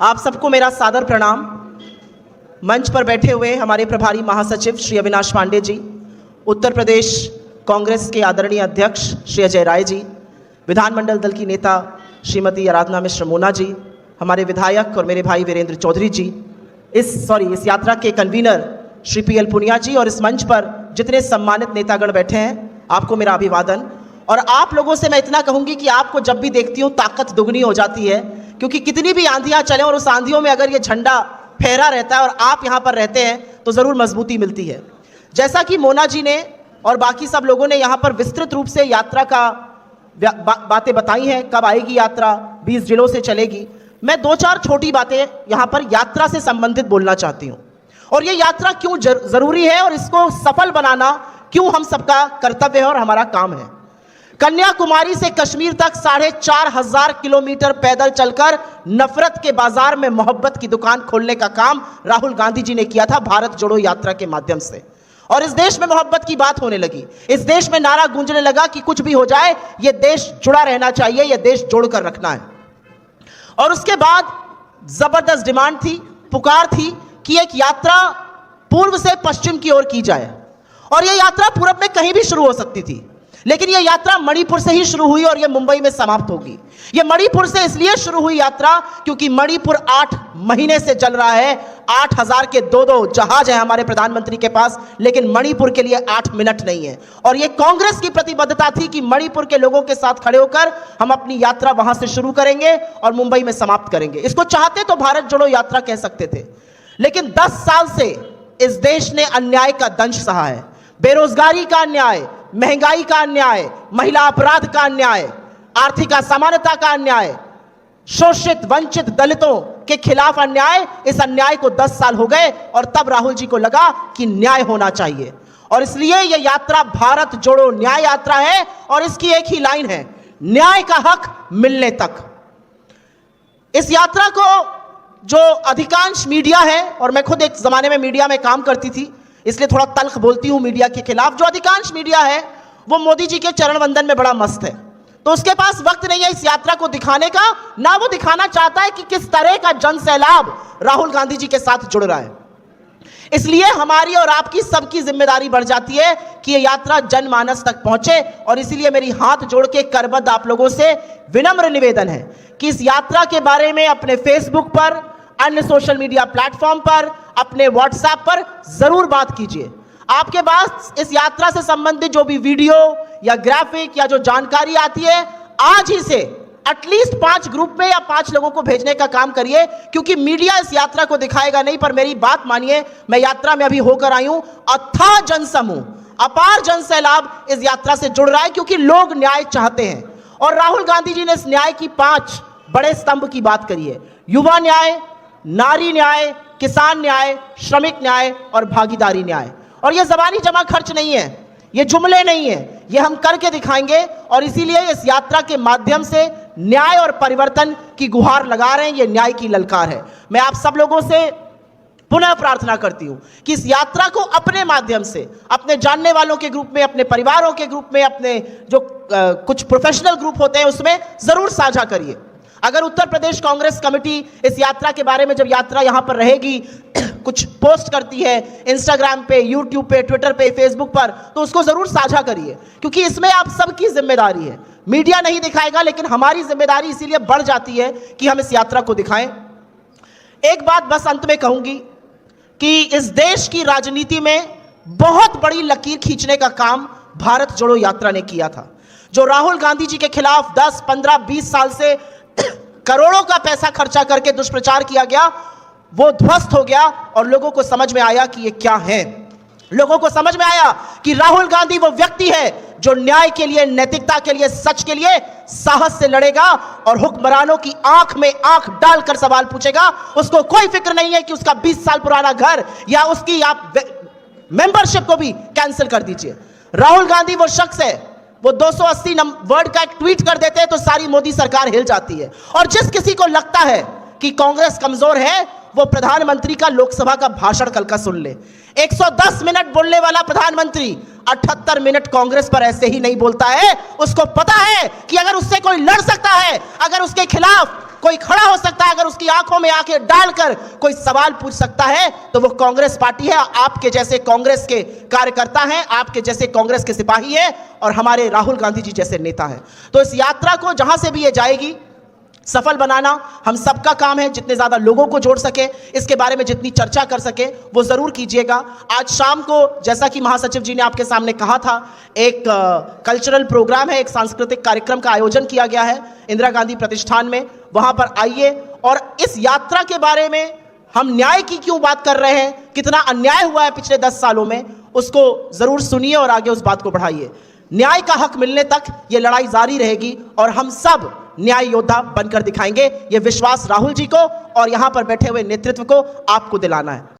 आप सबको मेरा सादर प्रणाम। मंच पर बैठे हुए हमारे प्रभारी महासचिव श्री अविनाश पांडे जी, उत्तर प्रदेश कांग्रेस के आदरणीय अध्यक्ष श्री अजय राय जी, विधानमंडल दल की नेता श्रीमती आराधना मिश्र मोना जी, हमारे विधायक और मेरे भाई वीरेंद्र चौधरी जी, इस यात्रा के convener Shri P L Punia ji, और इस मंच पर जितने सम्मानित नेतागण बैठे हैं, आपको मेरा अभिवादन। और आप लोगों से मैं इतना कहूंगी कि आपको जब भी देखती हूँ ताकत दुगनी हो जाती है, क्योंकि कितनी भी आंधियां चले और उस आंधियों में अगर ये झंडा फहरा रहता है और आप यहाँ पर रहते हैं तो ज़रूर मजबूती मिलती है। जैसा कि मोना जी ने और बाकी सब लोगों ने यहाँ पर विस्तृत रूप से यात्रा का बातें बताई हैं, कब आएगी यात्रा, 20 जिलों से चलेगी। मैं 2-4 छोटी बातें यहाँ पर यात्रा से संबंधित बोलना चाहती हूँ, और ये यात्रा क्यों जरूरी है और इसको सफल बनाना क्यों हम सबका कर्तव्य है और हमारा काम है। कन्याकुमारी से कश्मीर तक 4,500 किलोमीटर पैदल चलकर नफरत के बाजार में मोहब्बत की दुकान खोलने का काम राहुल गांधी जी ने किया था भारत जोड़ो यात्रा के माध्यम से, और इस देश में मोहब्बत की बात होने लगी। इस देश में नारा गूंजने लगा कि कुछ भी हो जाए ये देश जुड़ा रहना चाहिए, ये देश जोड़कर रखना है। और उसके बाद जबरदस्त डिमांड थी, पुकार थी कि एक यात्रा पूर्व से पश्चिम की ओर की जाए, और यह यात्रा पूरब में कहीं भी शुरू हो सकती थी, लेकिन यह यात्रा मणिपुर से ही शुरू हुई और यह मुंबई में समाप्त होगी। यह मणिपुर से इसलिए शुरू हुई यात्रा क्योंकि मणिपुर 8 महीने से जल रहा है। 8,000 के 2 जहाज है हमारे प्रधानमंत्री के पास, लेकिन मणिपुर के लिए 8 मिनट नहीं है। और यह कांग्रेस की प्रतिबद्धता थी कि मणिपुर के लोगों के साथ खड़े होकर हम अपनी यात्रा वहां से शुरू करेंगे और मुंबई में समाप्त करेंगे। इसको चाहते तो भारत जोड़ो यात्रा कह सकते थे, लेकिन 10 साल से इस देश ने अन्याय का दंश सहा है। बेरोजगारी का अन्याय, महंगाई का अन्याय, महिला अपराध का अन्याय, आर्थिक असमानता का अन्याय, शोषित वंचित दलितों के खिलाफ अन्याय। इस अन्याय को 10 साल हो गए और तब राहुल जी को लगा कि न्याय होना चाहिए, और इसलिए यह यात्रा भारत जोड़ो न्याय यात्रा है, और इसकी एक ही लाइन है, न्याय का हक मिलने तक। इस यात्रा को जो अधिकांश मीडिया है, और मैं खुद एक जमाने में मीडिया में काम करती थी इसलिए थोड़ा तल्ख बोलती हूं मीडिया के खिलाफ, जो अधिकांश मीडिया है वो मोदी जी के चरण वंदन में बड़ा मस्त है, तो उसके पास वक्त नहीं है इस यात्रा को दिखाने का, ना वो दिखाना चाहता है कि किस तरह का जन सैलाब राहुल गांधी जी के साथ जुड़ रहा है। इसलिए हमारी और आपकी सबकी जिम्मेदारी बढ़ जाती है कि ये यात्रा जनमानस तक पहुंचे, और इसीलिए मेरी हाथ जोड़ के करबद्ध आप लोगों से विनम्र निवेदन है कि इस यात्रा के बारे में अपने फेसबुक पर, अन्य सोशल मीडिया प्लेटफॉर्म पर, अपने व्हाट्सएप पर जरूर बात कीजिए। आपके पास इस यात्रा से संबंधित जो भी वीडियो या ग्राफिक या जो जानकारी आती है, आज ही से एटलीस्ट 5 ग्रुप में या 5 लोगों को भेजने का काम करिए, क्योंकि मीडिया इस यात्रा को दिखाएगा नहीं। पर मेरी बात मानिए, मैं यात्रा में अभी होकर आई हूं, अथाह जनसमूह, अपार जन सैलाब इस यात्रा से जुड़ रहा है, क्योंकि लोग न्याय चाहते हैं। और राहुल गांधी जी ने इस न्याय की 5 बड़े स्तंभ की बात करी है: युवा न्याय, नारी न्याय, किसान न्याय, श्रमिक न्याय और भागीदारी न्याय। और ये जबानी जमा खर्च नहीं है, ये जुमले नहीं है, ये हम करके दिखाएंगे, और इसीलिए इस यात्रा के माध्यम से न्याय और परिवर्तन की गुहार लगा रहे हैं। ये न्याय की ललकार है। मैं आप सब लोगों से पुनः प्रार्थना करती हूं कि इस यात्रा को अपने माध्यम से, अपने जानने वालों के ग्रुप में, अपने परिवारों के ग्रुप में, अपने जो कुछ प्रोफेशनल ग्रुप होते हैं उसमें जरूर साझा करिए। अगर उत्तर प्रदेश कांग्रेस कमेटी इस यात्रा के बारे में, जब यात्रा यहां पर रहेगी, कुछ पोस्ट करती है इंस्टाग्राम पे, यूट्यूब पे, ट्विटर पे, फेसबुक पर, तो उसको जरूर साझा करिए, क्योंकि इसमें आप सबकी जिम्मेदारी है। मीडिया नहीं दिखाएगा, लेकिन हमारी जिम्मेदारी इसीलिए बढ़ जाती है कि हम इस यात्रा को दिखाएं। एक बात बस अंत में कहूंगी कि इस देश की राजनीति में बहुत बड़ी लकीर खींचने का काम भारत जोड़ो यात्रा ने किया था। जो राहुल गांधी जी के खिलाफ 10, 15, 20 साल से करोड़ों का पैसा खर्चा करके दुष्प्रचार किया गया, वो ध्वस्त हो गया, और लोगों को समझ में आया कि ये क्या है। लोगों को समझ में आया कि राहुल गांधी वो व्यक्ति है जो न्याय के लिए, नैतिकता के लिए, सच के लिए साहस से लड़ेगा, और हुक्मरानों की आंख में आंख डालकर सवाल पूछेगा। उसको कोई फिक्र नहीं है कि उसका 20 साल पुराना घर या उसकी आप मेंबरशिप को भी कैंसिल कर दीजिए। राहुल गांधी वो शख्स है, वो 280 वर्ड का एक ट्वीट कर देते हैं तो सारी मोदी सरकार हिल जाती है। और जिस किसी को लगता है कि कांग्रेस कमजोर है, वो प्रधानमंत्री का लोकसभा का भाषण कल का सुन ले। 110 मिनट बोलने वाला प्रधानमंत्री 78 मिनट कांग्रेस पर ऐसे ही नहीं बोलता है। उसको पता है कि अगर उससे कोई लड़ सकता है, अगर उसके खिलाफ कोई खड़ा हो सकता है, अगर उसकी आंखों में आंखें डालकर कोई सवाल पूछ सकता है तो वो कांग्रेस पार्टी है। आपके जैसे कांग्रेस के कार्यकर्ता हैं, आपके जैसे कांग्रेस के सिपाही हैं और हमारे राहुल गांधी जी जैसे नेता हैं। तो इस यात्रा को जहां से भी ये जाएगी सफल बनाना हम सबका काम है। जितने ज्यादा लोगों को जोड़ सके, इसके बारे में जितनी चर्चा कर सके वो जरूर कीजिएगा। आज शाम को जैसा कि महासचिव जी ने आपके सामने कहा था, एक कल्चरल प्रोग्राम है, एक सांस्कृतिक कार्यक्रम का आयोजन किया गया है इंदिरा गांधी प्रतिष्ठान में। वहां पर आइए और इस यात्रा के बारे में हम न्याय की क्यों बात कर रहे हैं, कितना अन्याय हुआ है पिछले 10 सालों में, उसको जरूर सुनिए और आगे उस बात को बढ़ाइए। न्याय का हक मिलने तक ये लड़ाई जारी रहेगी और हम सब न्याय योद्धा बनकर दिखाएंगे। ये विश्वास राहुल जी को और यहां पर बैठे हुए नेतृत्व को आपको दिलाना है।